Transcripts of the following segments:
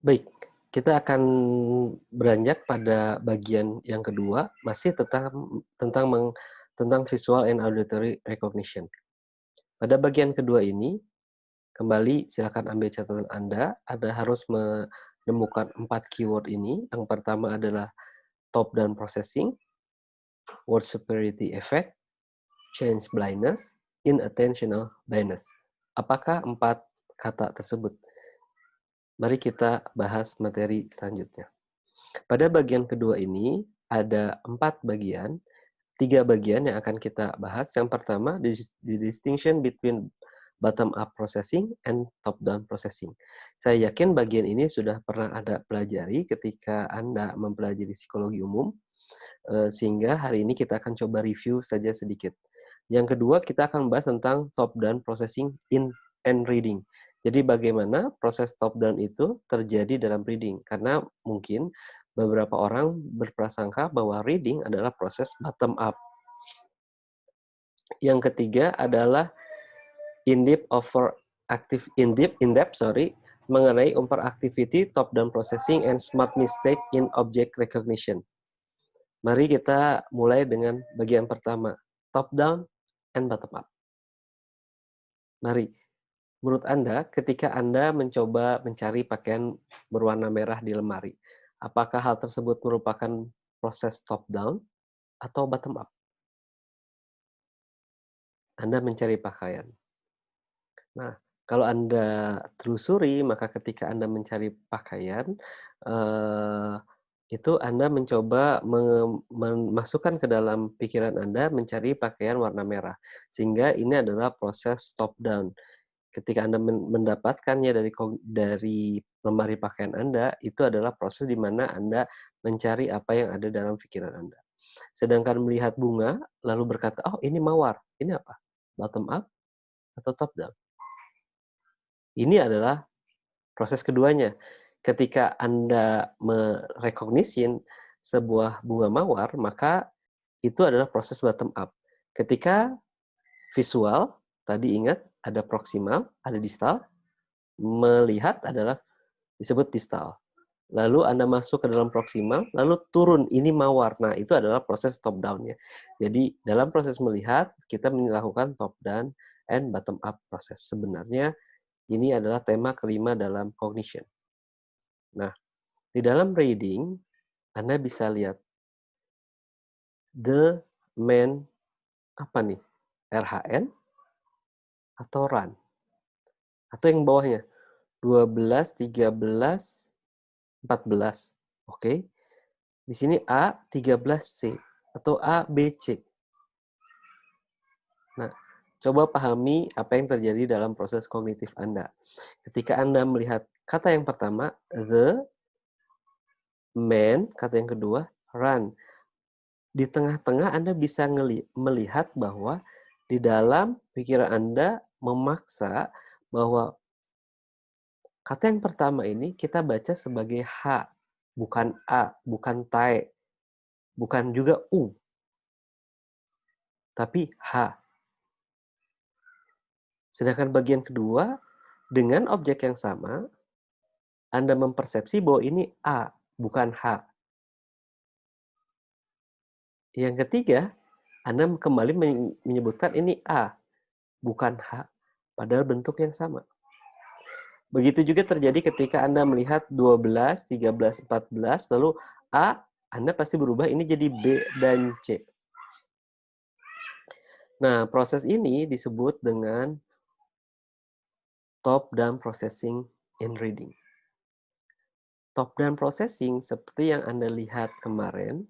Baik, kita akan beranjak pada bagian yang kedua, masih tentang tentang visual and auditory recognition. Pada bagian kedua ini, kembali silakan ambil catatan Anda. Anda harus menemukan 4 keyword ini. Yang pertama adalah top-down processing, word superiority effect, change blindness, inattentional blindness. Apakah 4 kata tersebut? Mari kita bahas materi selanjutnya. Pada bagian kedua ini, ada 4 bagian, 3 bagian yang akan kita bahas. Yang pertama, the distinction between bottom-up processing and top-down processing. Saya yakin bagian ini sudah pernah Anda pelajari ketika Anda mempelajari psikologi umum, sehingga hari ini kita akan coba review saja sedikit. Yang kedua, kita akan membahas tentang top-down processing and reading. Jadi bagaimana proses top-down itu terjadi dalam reading. Karena mungkin beberapa orang berprasangka bahwa reading adalah proses bottom-up. Yang ketiga adalah in-depth mengenai overactivity, top-down processing, and smart mistake in object recognition. Mari kita mulai dengan bagian pertama, top-down and bottom-up. Mari, menurut Anda, ketika Anda mencoba mencari pakaian berwarna merah di lemari, apakah hal tersebut merupakan proses top-down atau bottom-up? Anda mencari pakaian. Nah, kalau Anda telusuri, maka ketika Anda mencari pakaian, eh, itu Anda mencoba memasukkan ke dalam pikiran Anda mencari pakaian warna merah. Sehingga ini adalah proses top down. Ketika Anda mendapatkannya dari lemari pakaian Anda, itu adalah proses di mana Anda mencari apa yang ada dalam pikiran Anda. Sedangkan melihat bunga, lalu berkata, oh ini mawar. Ini apa? Bottom up atau top down? Ini adalah proses keduanya. Ketika Anda merecognition sebuah bunga mawar, maka itu adalah proses bottom up. Ketika visual, tadi ingat ada proximal, ada distal, melihat adalah disebut distal. Lalu Anda masuk ke dalam proximal, lalu turun, ini mawar. Nah, itu adalah proses top down-nya. Jadi, dalam proses melihat, kita melakukan top down and bottom up proses. Sebenarnya, ini adalah tema kelima dalam cognition. Nah, di dalam reading, Anda bisa lihat the man, apa nih? RHN atau run? Atau yang bawahnya? 12, 13, 14. Oke. Di sini A, 13C. Atau A, B, C. Nah, coba pahami apa yang terjadi dalam proses kognitif Anda. Ketika Anda melihat kata yang pertama, the, man, kata yang kedua, run. Di tengah-tengah Anda bisa melihat bahwa di dalam pikiran Anda memaksa bahwa kata yang pertama ini kita baca sebagai H, bukan A, bukan TAE, bukan juga U, tapi H. Sedangkan bagian kedua, dengan objek yang sama, Anda mempersepsi bahwa ini A, bukan H. Yang ketiga, Anda kembali menyebutkan ini A, bukan H, padahal bentuk yang sama. Begitu juga terjadi ketika Anda melihat 12, 13, 14, lalu A, Anda pasti berubah ini jadi B dan C. Nah, proses ini disebut dengan top-down processing and reading. Top-down processing, seperti yang Anda lihat kemarin,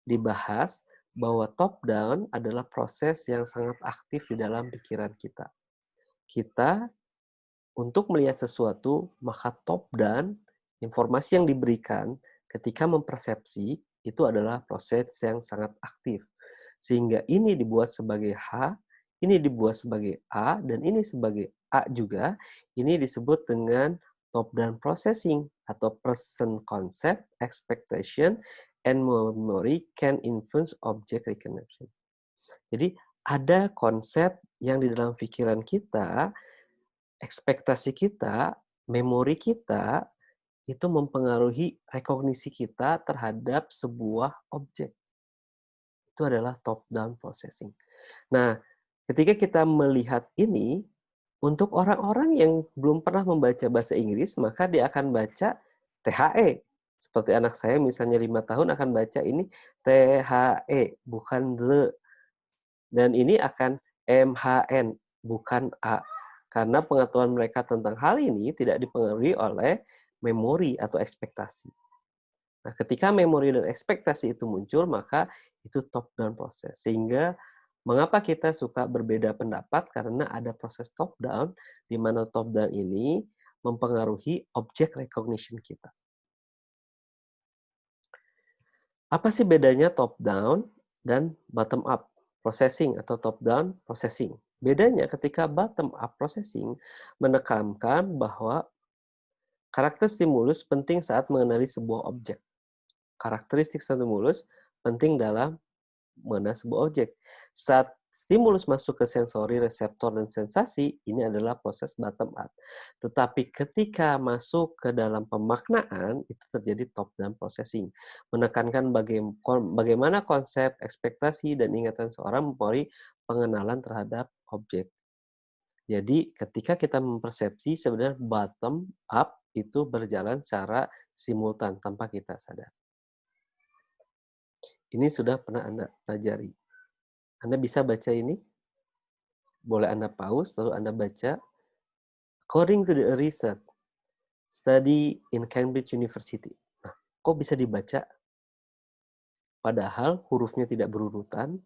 dibahas bahwa top-down adalah proses yang sangat aktif di dalam pikiran kita. Kita, untuk melihat sesuatu, maka top-down, informasi yang diberikan ketika mempersepsi, itu adalah proses yang sangat aktif. Sehingga ini dibuat sebagai H, ini dibuat sebagai A, dan ini sebagai A juga. Ini disebut dengan top-down processing atau person concept, expectation, and memory can influence object recognition. Jadi ada konsep yang di dalam pikiran kita, ekspektasi kita, memori kita, itu mempengaruhi rekognisi kita terhadap sebuah objek. Itu adalah top down processing. Nah, ketika kita melihat ini, untuk orang-orang yang belum pernah membaca bahasa Inggris, maka dia akan baca THE. Seperti anak saya misalnya 5 tahun akan baca ini THE, bukan the. Dan ini akan MHN, bukan A. Karena pengetahuan mereka tentang hal ini tidak dipengaruhi oleh memori atau ekspektasi. Nah, ketika memori dan ekspektasi itu muncul, maka itu top down proses. Sehingga mengapa kita suka berbeda pendapat? Karena ada proses top down, di mana top down ini mempengaruhi object recognition kita. Apa sih bedanya top down dan bottom up processing atau top down processing? Bedanya ketika bottom up processing menekankan bahwa karakter stimulus penting saat mengenali sebuah objek. Karakteristik stimulus penting dalam mengenal sebuah objek. Saat stimulus masuk ke sensori, reseptor, dan sensasi, ini adalah proses bottom up. Tetapi ketika masuk ke dalam pemaknaan, itu terjadi top down processing. Menekankan bagaimana konsep, ekspektasi, dan ingatan seorang mempengaruhi pengenalan terhadap objek. Jadi ketika kita mempersepsi, sebenarnya bottom up itu berjalan secara simultan tanpa kita sadar. Ini sudah pernah Anda pelajari. Anda bisa baca ini, boleh Anda pause, lalu Anda baca. According to the research study in Cambridge University. Nah, kok bisa dibaca? Padahal hurufnya tidak berurutan,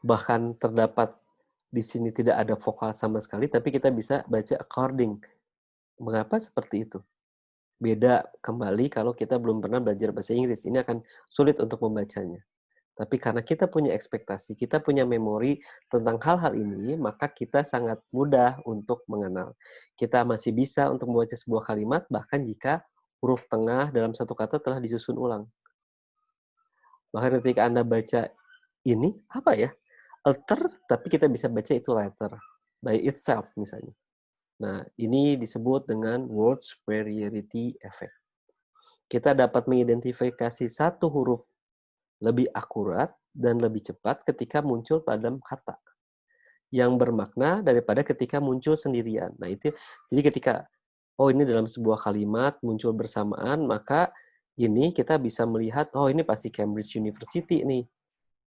bahkan terdapat di sini tidak ada vokal sama sekali, tapi kita bisa baca according. Mengapa seperti itu? Beda kembali kalau kita belum pernah belajar bahasa Inggris. Ini akan sulit untuk membacanya. Tapi karena kita punya ekspektasi, kita punya memori tentang hal-hal ini, maka kita sangat mudah untuk mengenal. Kita masih bisa untuk membaca sebuah kalimat, bahkan jika huruf tengah dalam satu kata telah disusun ulang. Bahkan ketika Anda baca ini, apa ya? Alter, tapi kita bisa baca itu letter. By itself, misalnya. Nah, ini disebut dengan word superiority effect. Kita dapat mengidentifikasi satu huruf lebih akurat dan lebih cepat ketika muncul pada kata yang bermakna daripada ketika muncul sendirian. Nah, itu jadi ketika ini dalam sebuah kalimat muncul bersamaan, maka ini kita bisa melihat ini pasti Cambridge University nih.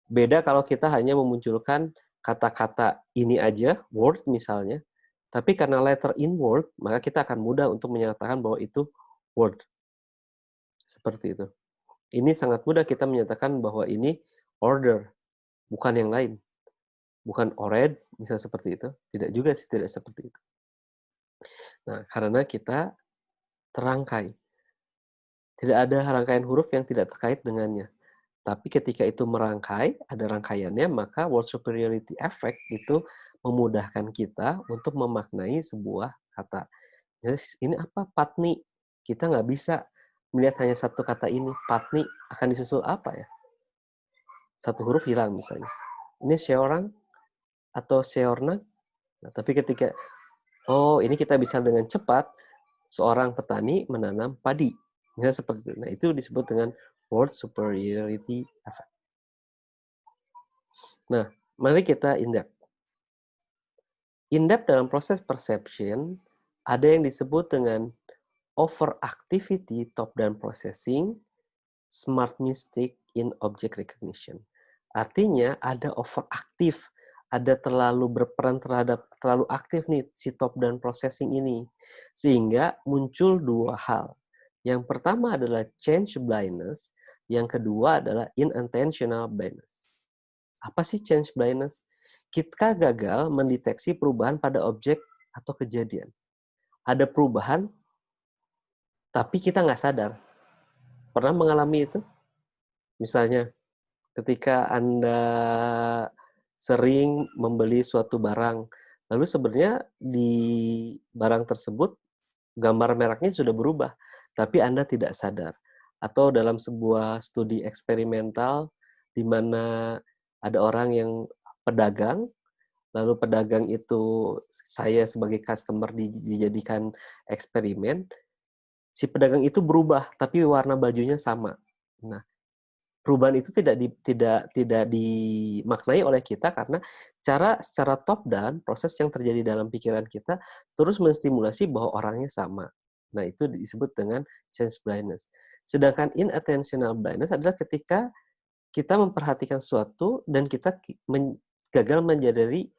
Beda kalau kita hanya memunculkan kata-kata ini aja, word misalnya, tapi karena letter in word, maka kita akan mudah untuk menyatakan bahwa itu word. Seperti itu. Ini sangat mudah kita menyatakan bahwa ini order, bukan yang lain. Bukan ored, bisa seperti itu. Tidak juga sih, tidak seperti itu. Nah, karena kita terangkai. Tidak ada rangkaian huruf yang tidak terkait dengannya. Tapi ketika itu merangkai, ada rangkaiannya, maka word superiority effect itu memudahkan kita untuk memaknai sebuah kata. Jadi, ini apa? Patni. Kita nggak bisa melihat hanya satu kata ini. Patni akan disusul apa ya? Satu huruf hilang misalnya. Ini seorang atau seorang. Nah, tapi ketika ini kita bisa dengan cepat seorang petani menanam padi. Misalnya seperti itu. Nah, itu disebut dengan word superiority effect. Nah, mari kita in-depth. In-depth dalam proses perception ada yang disebut dengan overactivity top-down processing, smart mistake in object recognition. Artinya ada overaktif, ada terlalu berperan terlalu aktif nih si top-down processing ini. Sehingga muncul dua hal. Yang pertama adalah change blindness, yang kedua adalah inattentional blindness. Apa sih change blindness? Kita gagal mendeteksi perubahan pada objek atau kejadian. Ada perubahan, tapi kita nggak sadar. Pernah mengalami itu? Misalnya, ketika Anda sering membeli suatu barang, lalu sebenarnya di barang tersebut gambar mereknya sudah berubah, tapi Anda tidak sadar. Atau dalam sebuah studi eksperimental di mana ada orang yang pedagang, lalu pedagang itu saya sebagai customer dijadikan eksperimen, si pedagang itu berubah, tapi warna bajunya sama. Nah, perubahan itu tidak dimaknai oleh kita karena secara top down, proses yang terjadi dalam pikiran kita terus menstimulasi bahwa orangnya sama. Nah, itu disebut dengan change blindness. Sedangkan inattentional blindness adalah ketika kita memperhatikan sesuatu dan kita gagal menyadari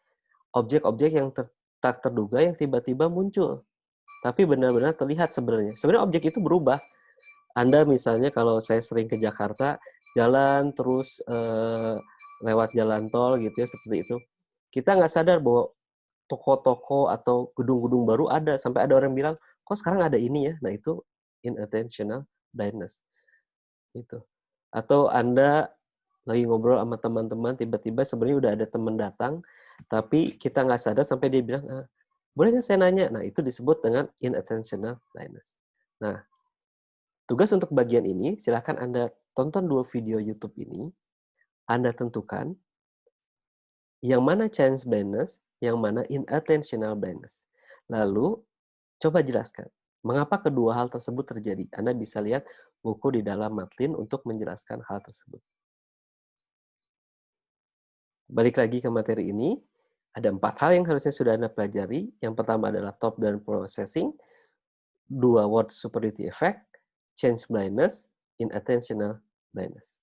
objek-objek yang tak terduga yang tiba-tiba muncul, tapi benar-benar terlihat sebenarnya. Sebenarnya objek itu berubah. Anda misalnya kalau saya sering ke Jakarta, jalan terus, lewat jalan tol gitu ya, seperti itu. Kita nggak sadar bahwa toko-toko atau gedung-gedung baru ada, sampai ada orang bilang, "Kok sekarang ada ini ya?" Nah, itu inattentional blindness, itu. Atau Anda lagi ngobrol sama teman-teman, tiba-tiba sebenarnya udah ada teman datang, tapi kita nggak sadar sampai dia bilang, "Boleh nggak saya nanya?" Nah, itu disebut dengan inattentional blindness. Nah, tugas untuk bagian ini, silakan Anda tonton 2 video YouTube ini, Anda tentukan yang mana chance blindness, yang mana inattentional blindness. Lalu, coba jelaskan, mengapa kedua hal tersebut terjadi? Anda bisa lihat buku di dalam Matlin untuk menjelaskan hal tersebut. Balik lagi ke materi ini, ada 4 hal yang harusnya sudah Anda pelajari. Yang pertama adalah top down processing, 2 word superiority effect, change blindness, inattentional blindness.